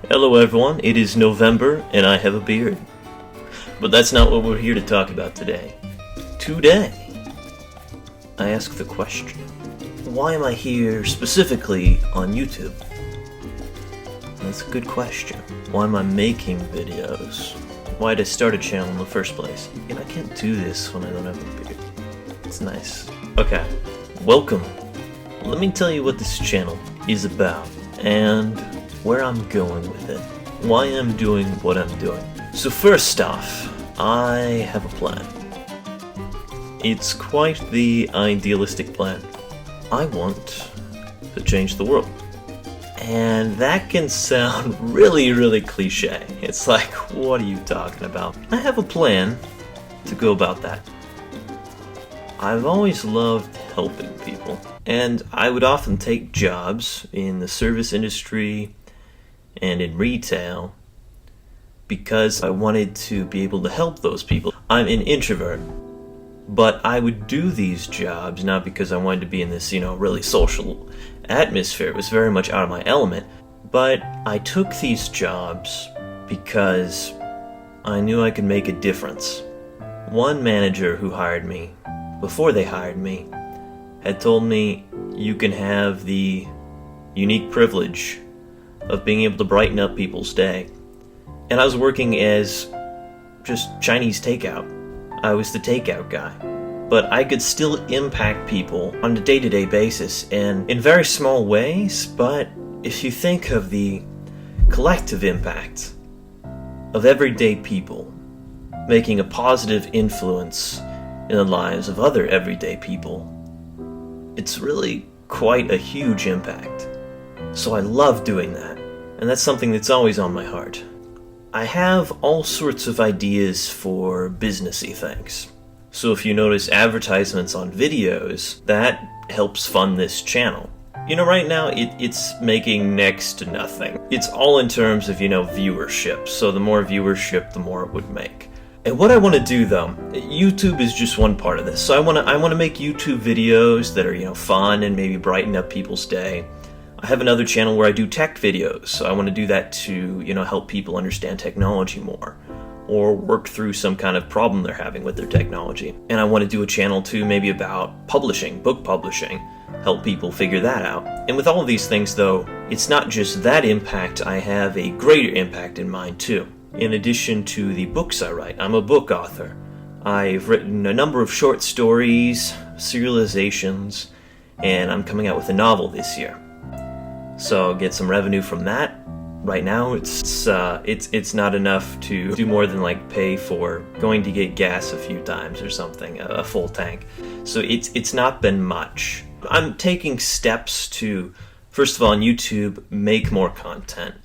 Hello everyone, it is November and I have a beard. But that's not what we're here to talk about today. Today, I ask the question, why am I here specifically on YouTube? That's a good question. Why am I making videos? Why did I start a channel in the first place? And I can't do this when I don't have a beard. It's nice. Okay, welcome. Let me tell you what this channel is about and where I'm going with it. Why I'm doing what I'm doing. So first off, I have a plan. It's quite the idealistic plan. I want to change the world. And that can sound really cliche. It's like, what are you talking about? I have a plan to go about that. I've always loved helping people, and I would often take jobs in the service industry and in retail because I wanted to be able to help those people. I'm an introvert, but I would do these jobs not because I wanted to be in this, really social atmosphere. It was very much out of my element, but I took these jobs because I knew I could make a difference. One manager who hired me, before they hired me, had told me you can have the unique privilege of being able to brighten up people's day. And I was working as just Chinese takeout. I was the takeout guy. But I could still impact people on a day-to-day basis and in very small ways, but if you think of the collective impact of everyday people making a positive influence in the lives of other everyday people, it's really quite a huge impact. So I love doing that, and that's something that's always on my heart. I have all sorts of ideas for businessy things. So if you notice advertisements on videos, that helps fund this channel. Right now it's making next to nothing. It's all in terms of, viewership. So the more viewership, the more it would make. And what I want to do though, YouTube is just one part of this. So I want to make YouTube videos that are, fun and maybe brighten up people's day. I have another channel where I do tech videos. So I want to do that to, help people understand technology more or work through some kind of problem they're having with their technology. And I want to do a channel too, maybe about publishing, book publishing, help people figure that out. And with all of these things though, it's not just that impact, I have a greater impact in mind too. In addition to the books I write, I'm a book author. I've written a number of short stories, serializations, and I'm coming out with a novel this year. So I'll get some revenue from that. Right now, it's not enough to do more than pay for going to get gas a few times or something, a full tank. So it's not been much. I'm taking steps to, first of all, on YouTube, make more content,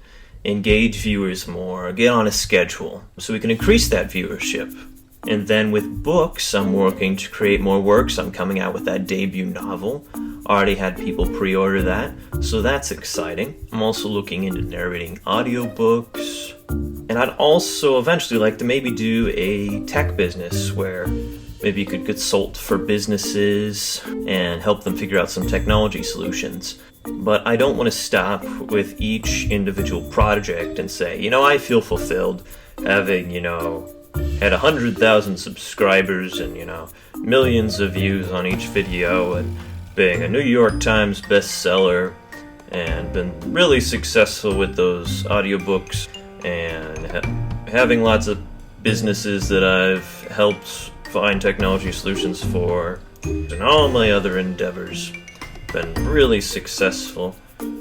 engage viewers more, get on a schedule so we can increase that viewership. And then with books, I'm working to create more works. I'm coming out with that debut novel. Already had people pre-order that, so that's exciting. I'm also looking into narrating audiobooks. And I'd also eventually like to maybe do a tech business where maybe you could consult for businesses and help them figure out some technology solutions. But I don't want to stop with each individual project and say, I feel fulfilled having, had 100,000 subscribers and, millions of views on each video and being a New York Times bestseller and been really successful with those audiobooks and having lots of businesses that I've helped find technology solutions for and all my other endeavors. Been really successful.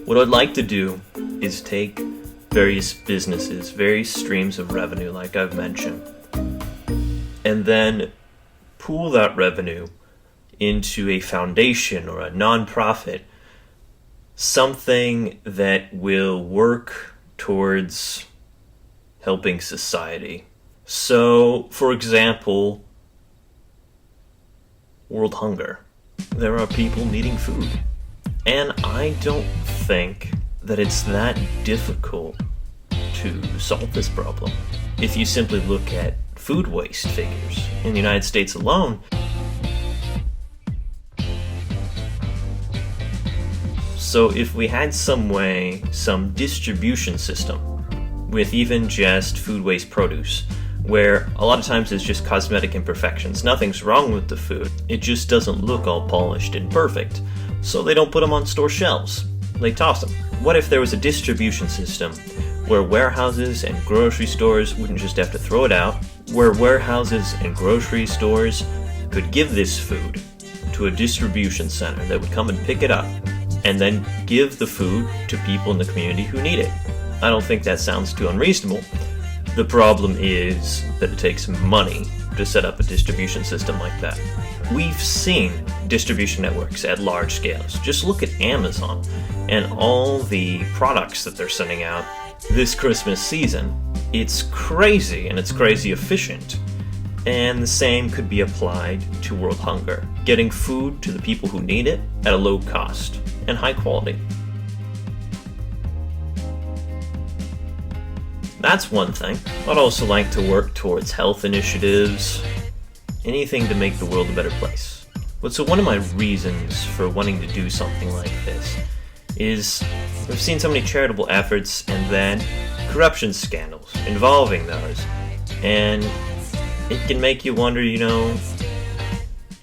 What I'd like to do is take various businesses, various streams of revenue like I've mentioned, and then pool that revenue into a foundation or a nonprofit, something that will work towards helping society. So, for example, World Hunger. There are people needing food. And I don't think that it's that difficult to solve this problem. If you simply look at food waste figures in the United States alone, So if we had some way, some distribution system with even just food waste produce, where a lot of times it's just cosmetic imperfections. Nothing's wrong with the food, it just doesn't look all polished and perfect, so they don't put them on store shelves. They toss them. What if there was a distribution system where warehouses and grocery stores wouldn't just have to throw it out, where warehouses and grocery stores could give this food to a distribution center that would come and pick it up, and then give the food to people in the community who need it? I don't think that sounds too unreasonable. The problem is that it takes money to set up a distribution system like that. We've seen distribution networks at large scales. Just look at Amazon and all the products that they're sending out this Christmas season. It's crazy, and it's crazy efficient. And the same could be applied to world hunger, getting food to the people who need it at a low cost and high quality. That's one thing. I'd also like to work towards health initiatives, anything to make the world a better place. But so one of my reasons for wanting to do something like this is we've seen so many charitable efforts and then corruption scandals involving those. And it can make you wonder,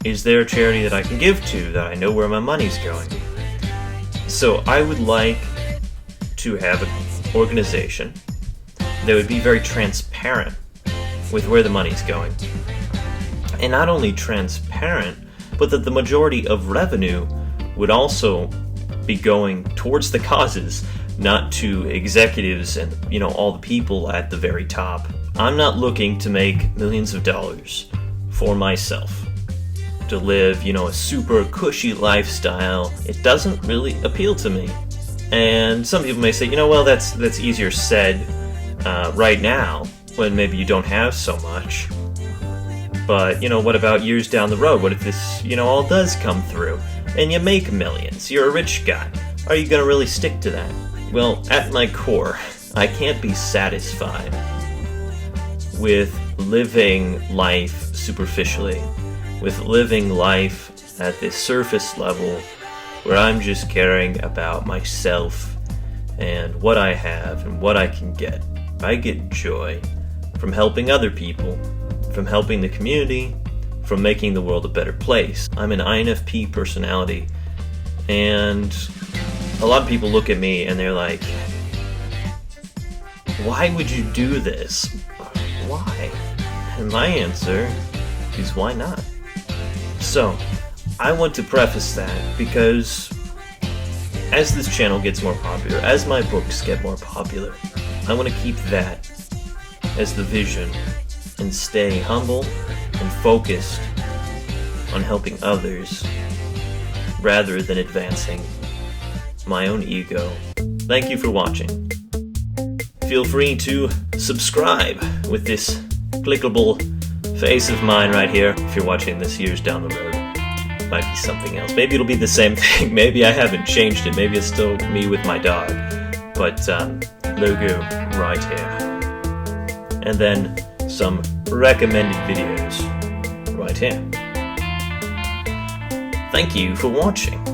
is there a charity that I can give to that I know where my money's going? So I would like to have an organization that would be very transparent with where the money's going. And not only transparent, but that the majority of revenue would also be going towards the causes, not to executives and, all the people at the very top. I'm not looking to make millions of dollars for myself, to live, a super cushy lifestyle. It doesn't really appeal to me. And some people may say, well, that's easier said right now, when maybe you don't have so much. But, what about years down the road? What if this, all does come through, and you make millions? You're a rich guy. Are you going to really stick to that? Well, at my core, I can't be satisfied with living life superficially, with living life at this surface level where I'm just caring about myself and what I have and what I can get. I get joy from helping other people, from helping the community, from making the world a better place. I'm an INFP personality, and a lot of people look at me and they're like, why would you do this? Why? And my answer is why not? So, I want to preface that because as this channel gets more popular, as my books get more popular, I want to keep that as the vision and stay humble and focused on helping others rather than advancing my own ego. Thank you for watching. Feel free to subscribe with this clickable face of mine right here if you're watching this years down the road. Might be something else. Maybe it'll be the same thing. Maybe I haven't changed it. Maybe it's still me with my dog. But logo right here. And then some recommended videos right here. Thank you for watching.